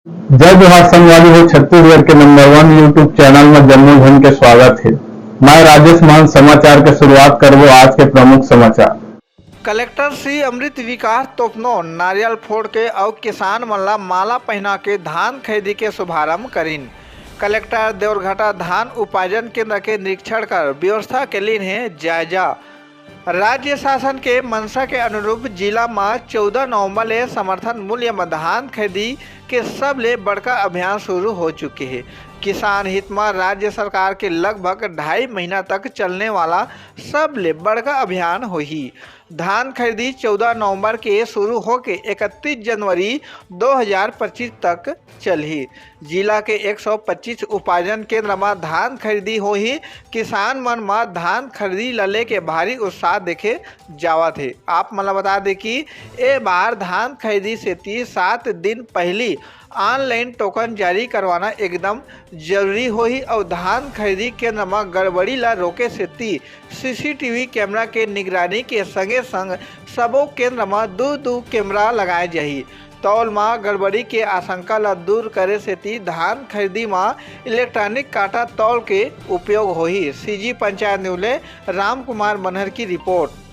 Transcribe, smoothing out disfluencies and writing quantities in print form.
जय जोहार संगवारी हो। छत्तीसगढ़ के नंबर 1 यूट्यूब चैनल में जम्मू झन के स्वागत है। मैं राजेश मान समाचार के शुरुआत करबो आज के प्रमुख समाचार। कलेक्टर श्री अमृत विकास तोपनो नारियल फोड़ के और किसान मन ला माला पहना के धान खरीदी के शुभारंभ करीन। कलेक्टर देवरघटा धान उपार्जन केंद्र के निरीक्षण कर व्यवस्था के लिए है जायजा। राज्य शासन के मंशा के अनुरूप जिला में 14 नवंबर ले समर्थन मूल्य में धान खरीदी के सबले बड़का अभियान शुरू हो चुके हैं। किसान हित में राज्य सरकार के लगभग 2.5 महीना तक चलने वाला सबले बड़का अभियान होही। धान खरीदी 14 नवंबर के शुरू होके 31 जनवरी 2025 तक चलही। जिला के 125 उपार्जन केंद्र में धान खरीदी होही। किसान मन में धान खरीदी लले के भारी उत्साह देखे जावत है। आप मला बता दें कि ए बार धान खरीदी से 7 दिन पहले ऑनलाइन टोकन जारी करवाना एकदम जरूरी होही और धान खरीदी केंद्र में गड़बड़ी ला रोके से सीसीटीवी कैमरा के निगरानी के संगे संग सबो केंद्र में दो कैमरा लगाए जाही। तौल में गड़बड़ी के आशंका ला दूर करे से धान खरीदी में इलेक्ट्रॉनिक काटा तौल के उपयोग होही। सीजी पंचायत न्यूज़ राम कुमार मनहर की रिपोर्ट।